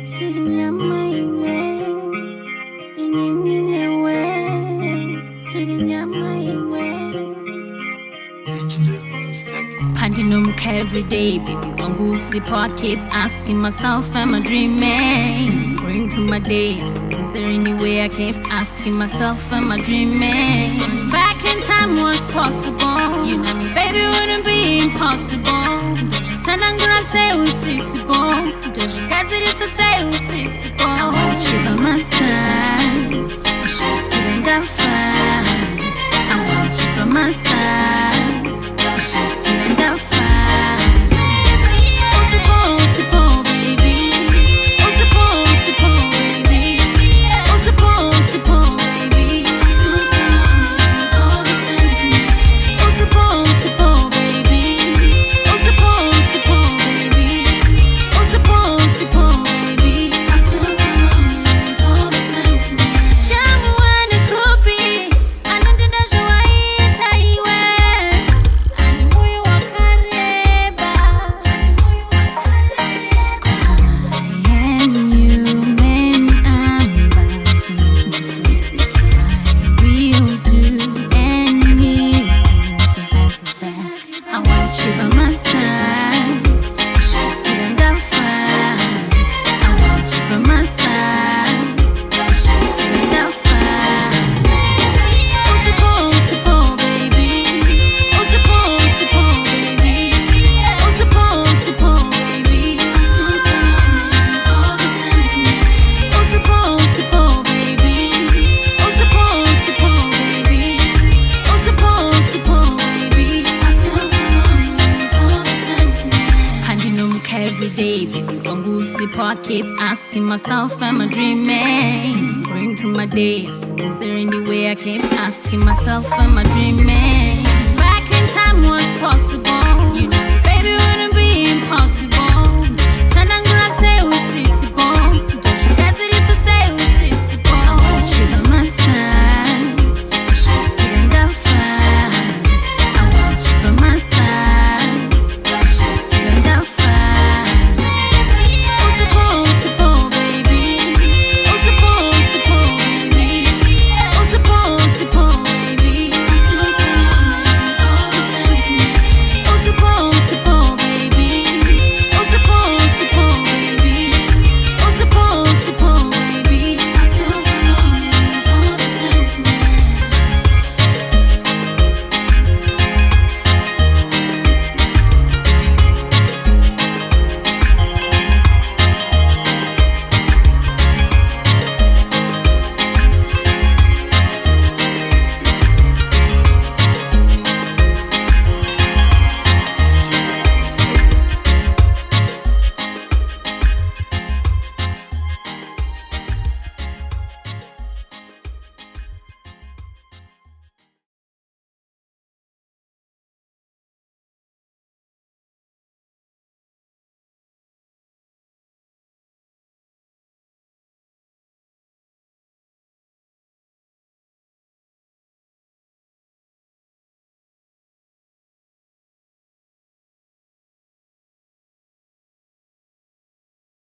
Sitting at my way, in your way, sitting at my way. Pandinum every day, baby. Wangu sipo, I keep asking myself, am I dreaming? Going through my days, is there any way? I keep asking myself, am I dreaming? Back in time was possible, you know me, baby, wouldn't be impossible. Tell I'm gonna say usisipo, does you got to say usisipo? I want you by my side, you should get in that fight. I want you by my side, you should get in that fight. Usipo, baby. Usipo, baby. Usipo, baby. Feel so lonely, all the sentiment. Usipo, baby. Usipo, baby. Usipo, baby. I feel so lonely, all the sentiment. Chama wana kupi, anandina joaita iwe. Animuyo wakareba, cause I am human, I'm bound to make mistakes. I will do anything to have you back. I want you by my side, you should get in that fight. I want you by my side, you should get in that fight. Usipo, baby. Usipo, baby. Usipo, baby. I feel so lonely, all the sentiment. Usipo, baby. Usipo, baby. Usipo, baby. I feel so lonely, all the sentiment. Pandinum every day, baby. Wangu sipo, I keep asking myself, am I dreaming? Going through my days, is there any way? I keep asking myself, am I dreaming? Back in time was possible, you know.